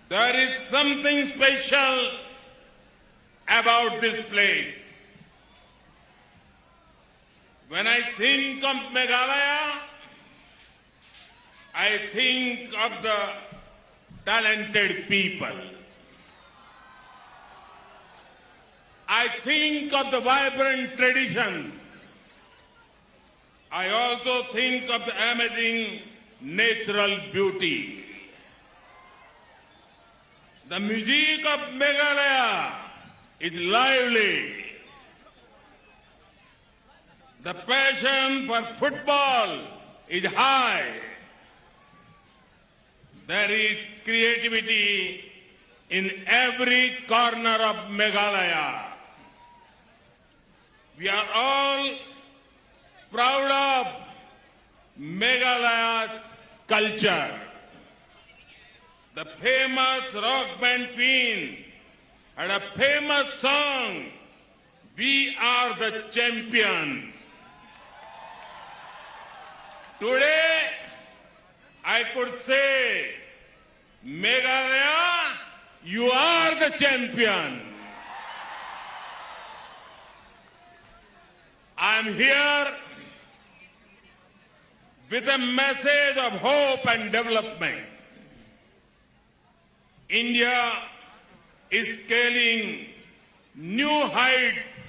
There is something special about this place. When I think of Meghalaya, I think of the talented people. I think of the vibrant traditions. I also think of the amazing natural beauty. The music of Meghalaya is lively. The passion for football is high. There is creativity in every corner of Meghalaya. We are all proud of Meghalaya's culture. The famous rock band Queen had a famous song, "We Are the Champions." Today, I could say, Meghalaya, you are the champion. I'm here with a message of hope and development. India is scaling new heights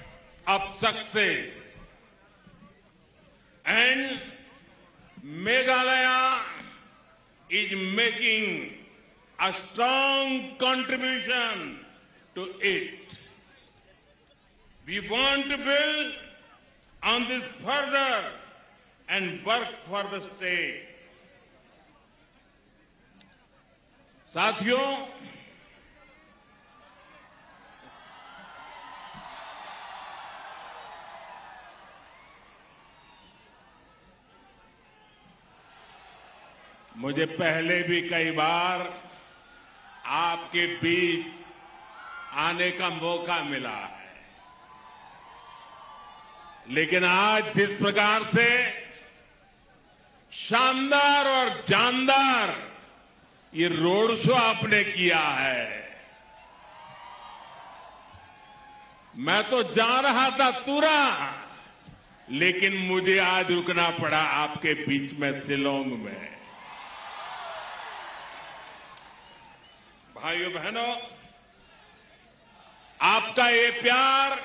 of success. And Meghalaya is making a strong contribution to it. We want to build on this further and work for the state. साथियों, मुझे पहले भी कई बार आपके बीच आने का मौका मिला है, लेकिन आज जिस प्रकार से शानदार और जानदार ये रोड शो आपने किया है, मैं तो जा रहा था तुरा, लेकिन मुझे आज रुकना पड़ा आपके बीच में शिलोंग में। भाइयों बहनों, आपका ये प्यार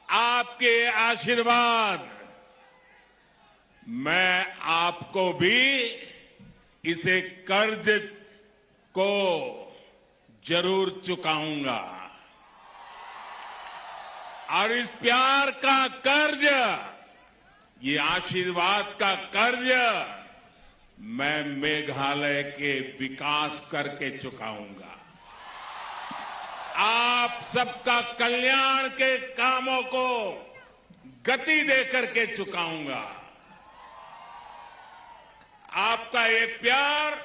आपके आशीर्वाद मैं आपको भी इसे कर्ज को जरूर चुकाऊंगा। और इस प्यार का कर्ज, ये आशीर्वाद का कर्ज मैं मेघालय के विकास करके चुकाऊंगा। आप सबका कल्याण के कामों को गति देकर के चुकाऊंगा। आपका ये प्यार,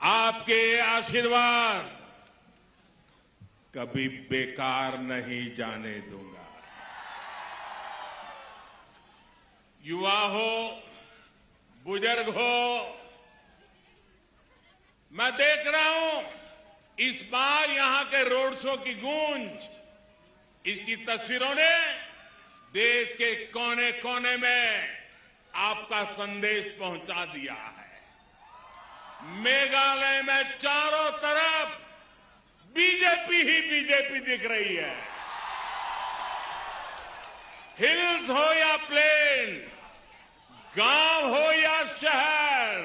आपके आशीर्वाद कभी बेकार नहीं जाने दूंगा। युवा हो, बुजुर्ग हो, मैं देख रहा हूं इस बार यहां के रोड शो की गूंज, इसकी तस्वीरों ने देश के कोने कोने में आपका संदेश पहुंचा दिया है। मेघालय में चारों तरफ बीजेपी ही बीजेपी दिख रही है। हिल्स हो या प्लेन, गांव हो या शहर,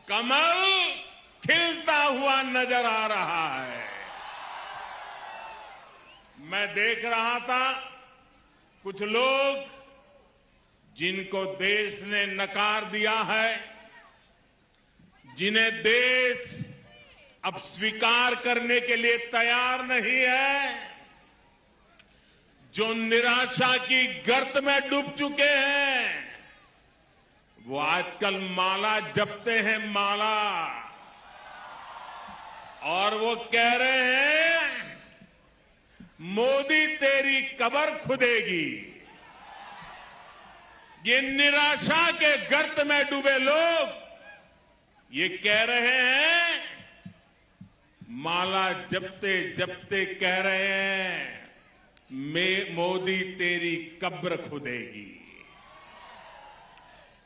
कमल खिलता हुआ नजर आ रहा है। मैं देख रहा था कुछ लोग जिनको देश ने नकार दिया है, जिन्हें देश अब स्वीकार करने के लिए तैयार नहीं है, जो निराशा की गर्त में डूब चुके हैं, वो आजकल माला जपते हैं, माला। और वो कह रहे हैं मोदी तेरी कब्र खुदेगी। ये निराशा के गर्त में डूबे लोग ये कह रहे हैं, माला जपते जपते कह रहे हैं मोदी तेरी कब्र खुदेगी।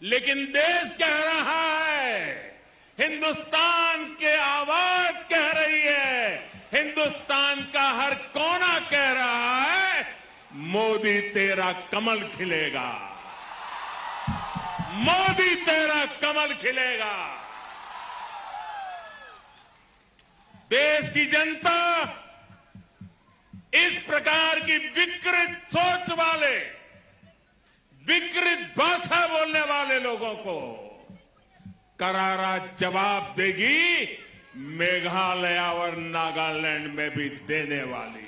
लेकिन देश कह रहा है, हिंदुस्तान की आवाज कह रही है, हिंदुस्तान का हर कोना कह रहा है, मोदी तेरा कमल खिलेगा, मोदी तेरा कमल खिलेगा। देश की जनता इस प्रकार की विकृत सोच वाले, विकृत भाषा बोलने वाले लोगों को करारा जवाब देगी, मेघालय और नागालैंड में भी देने वाली।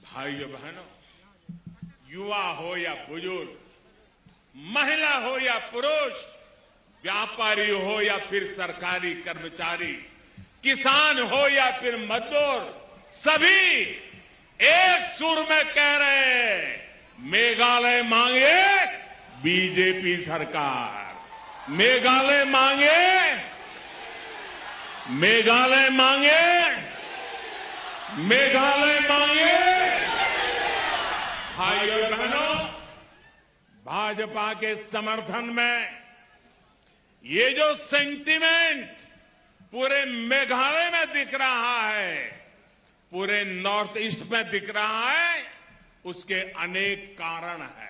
भाइयों बहनों, युवा हो या बुजुर्ग, महिला हो या पुरुष, व्यापारी हो या फिर सरकारी कर्मचारी, किसान हो या फिर मजदूर, सभी एक सुर में कह रहे हैं मेघालय मांगे बीजेपी सरकार, मेघालय मांगे, मेघालय मांगे, मेघालय मांगे। भाइयों बहनों, भाजपा के समर्थन में ये जो सेंटीमेंट पूरे मेघालय में दिख रहा है, पूरे नॉर्थ ईस्ट में दिख रहा है, उसके अनेक कारण हैं।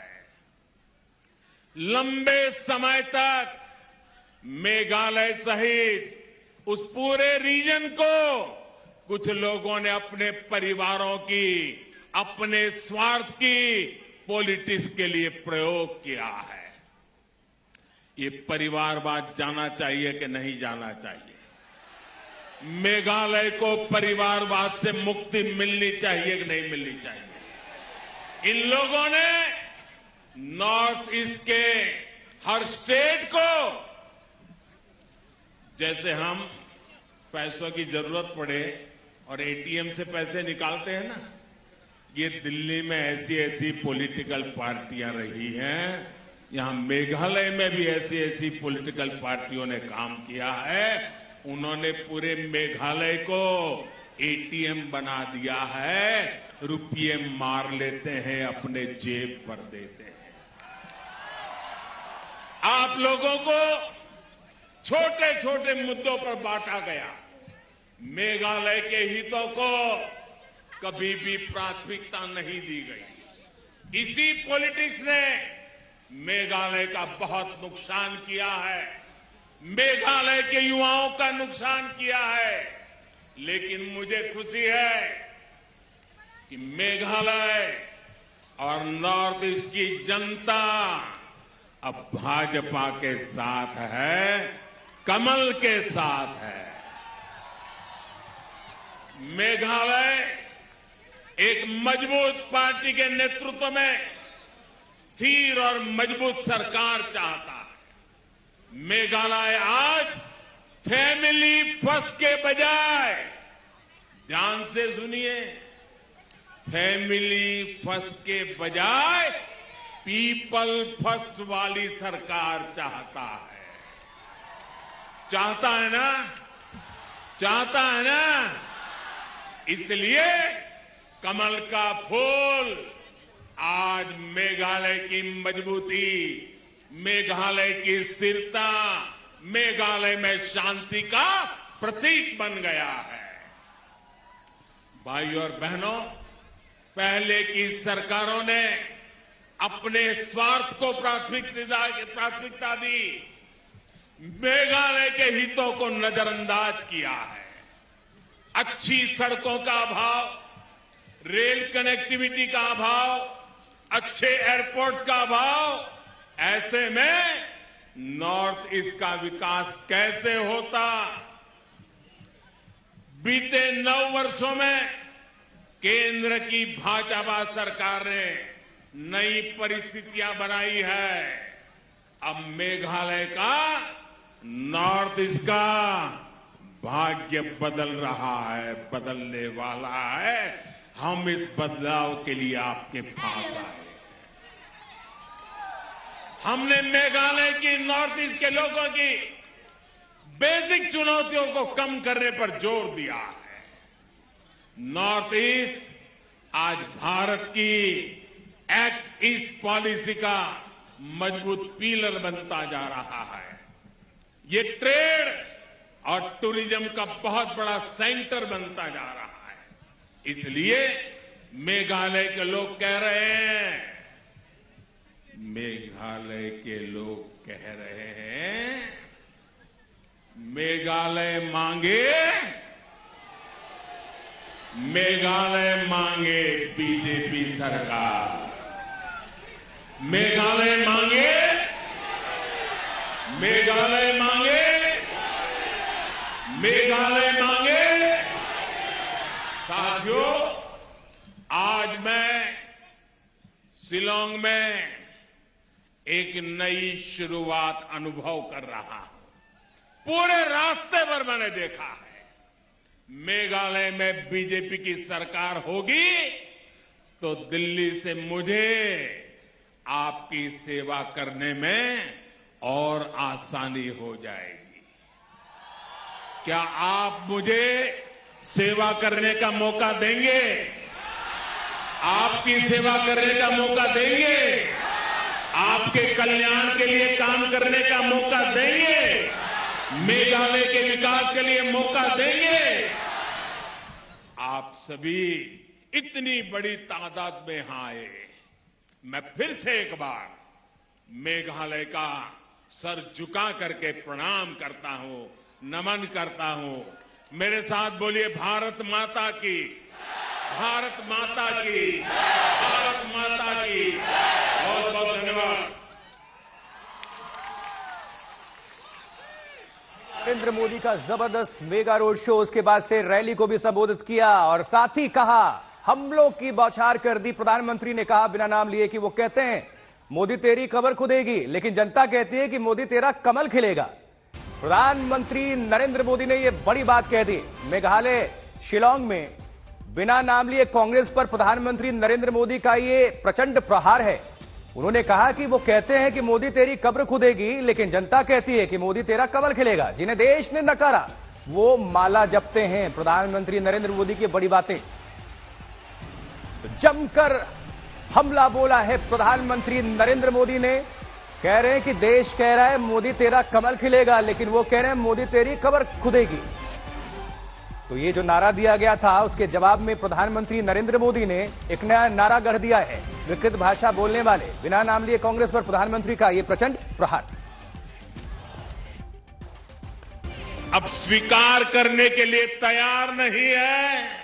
लंबे समय तक मेघालय सहित उस पूरे रीजन को कुछ लोगों ने अपने परिवारों की, अपने स्वार्थ की पॉलिटिक्स के लिए प्रयोग किया है। ये परिवारवाद जाना चाहिए कि नहीं जाना चाहिए? मेघालय को परिवारवाद से मुक्ति मिलनी चाहिए कि नहीं मिलनी चाहिए? इन लोगों ने नॉर्थ ईस्ट के हर स्टेट को, जैसे हम पैसों की जरूरत पड़े और एटीएम से पैसे निकालते हैं ना, ये दिल्ली में ऐसी ऐसी पॉलिटिकल पार्टियां रही हैं, यहां मेघालय में भी ऐसी ऐसी पॉलिटिकल पार्टियों ने काम किया है। उन्होंने पूरे मेघालय को एटीएम बना दिया है, रुपये मार लेते हैं, अपने जेब पर देते हैं। आप लोगों को छोटे छोटे मुद्दों पर बांटा गया, मेघालय के हितों को कभी भी प्राथमिकता नहीं दी गई। इसी पॉलिटिक्स ने मेघालय का बहुत नुकसान किया है, मेघालय के युवाओं का नुकसान किया है। लेकिन मुझे खुशी है कि मेघालय और नॉर्थ ईस्ट की जनता अब भाजपा के साथ है, कमल के साथ है। मेघालय एक मजबूत पार्टी के नेतृत्व में स्थिर और मजबूत सरकार चाहता है। मेघालय आज फैमिली फर्स्ट के बजाय, ध्यान से सुनिए, फैमिली फर्स्ट के बजाय पीपल फर्स्ट वाली सरकार चाहता है। चाहता है ना? चाहता है ना? इसलिए कमल का फूल आज मेघालय की मजबूती, मेघालय की स्थिरता, मेघालय में शांति का प्रतीक बन गया है। भाइयों और बहनों, पहले की सरकारों ने अपने स्वार्थ को प्राथमिकता दी, मेघालय के हितों को नजरअंदाज किया है। अच्छी सड़कों का अभाव, रेल कनेक्टिविटी का अभाव, अच्छे एयरपोर्ट का अभाव, ऐसे में नॉर्थ ईस्ट का विकास कैसे होता? बीते 9 वर्षों में केंद्र की भाजपा सरकार ने नई परिस्थितियां बनाई है। अब मेघालय का नॉर्थ ईस्ट का भाग्य बदल रहा है, बदलने वाला है। हम इस बदलाव के लिए आपके पास आए। हमने मेघालय की, नॉर्थ ईस्ट के लोगों की बेसिक चुनौतियों को कम करने पर जोर दिया है। नॉर्थ ईस्ट आज भारत की एक्ट ईस्ट पॉलिसी का मजबूत पिलर बनता जा रहा है। ये ट्रेड और टूरिज्म का बहुत बड़ा सेंटर बनता जा रहा है। इसलिए मेघालय के लोग कह रहे हैं, मेघालय के लोग कह रहे हैं, मेघालय मांगे, मेघालय मांगे बीजेपी सरकार। मेघालय मांगे, मेघालय मांगे, मेघालय मांगे। साथियों, आज मैं शिलांग में एक नई शुरुआत अनुभव कर रहा हूं। पूरे रास्ते पर मैंने देखा है, मेघालय में बीजेपी की सरकार होगी तो दिल्ली से मुझे आपकी सेवा करने में और आसानी हो जाएगी। क्या आप मुझे सेवा करने का मौका देंगे? आपकी सेवा करने का मौका देंगे? आपके कल्याण के लिए काम करने का मौका देंगे? मेघालय के विकास के लिए मौका देंगे? आप सभी इतनी बड़ी तादाद में यहां आए, मैं फिर से एक बार मेघालय का सर झुका करके प्रणाम करता हूं, नमन करता हूं। मेरे साथ बोलिए, भारत माता की, भारत माता की, भारत माता की। बहुत बहुत धन्यवाद। नरेंद्र मोदी का जबरदस्त मेगा रोड शो, उसके बाद से रैली को भी संबोधित किया और साथ ही कहा, हमलों की बौछार कर दी। प्रधानमंत्री ने कहा बिना नाम लिए कि वो कहते हैं मोदी तेरी कब्र खुदेगी, लेकिन जनता कहती है कि मोदी तेरा कमल खिलेगा। प्रधानमंत्री नरेंद्र मोदी ने यह बड़ी बात कह दी। मेघालय शिलांग में बिना नाम लिए कांग्रेस पर प्रधानमंत्री नरेंद्र मोदी का ये प्रचंड प्रहार है। उन्होंने कहा कि वो कहते हैं कि मोदी तेरी कब्र खुदेगी, लेकिन जनता कहती है कि मोदी तेरा कमल खिलेगा। जिन्हें देश ने नकारा वो माला जपते हैं। प्रधानमंत्री नरेंद्र मोदी की बड़ी बातें, जमकर हमला बोला है प्रधानमंत्री नरेंद्र मोदी ने। कह रहे हैं कि देश कह रहा है मोदी तेरा कमल खिलेगा, लेकिन वो कह रहे हैं मोदी तेरी कब्र खुदेगी। तो ये जो नारा दिया गया था, उसके जवाब में प्रधानमंत्री नरेंद्र मोदी ने एक नया नारा गढ़ दिया है। विकृत भाषा बोलने वाले, बिना नाम लिए कांग्रेस पर प्रधानमंत्री का यह प्रचंड प्रहार। अब स्वीकार करने के लिए तैयार नहीं है।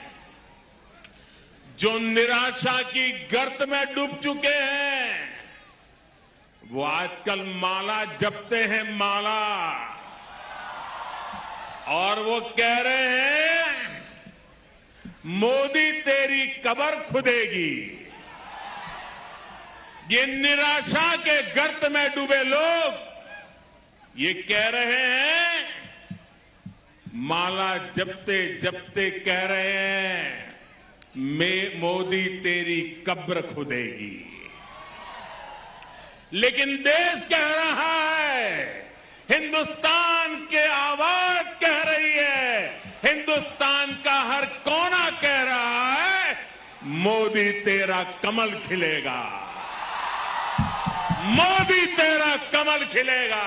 जो निराशा की गर्त में डूब चुके हैं, वो आजकल माला जपते हैं, माला। और वो कह रहे हैं मोदी तेरी कब्र खुदेगी। ये निराशा के गर्त में डूबे लोग ये कह रहे हैं, माला जपते जपते कह रहे हैं मोदी तेरी कब्र खुदेगी। लेकिन देश कह रहा है, हिंदुस्तान के आवाज कह रही है, हिंदुस्तान का हर कोना कह रहा है, मोदी तेरा कमल खिलेगा, मोदी तेरा कमल खिलेगा।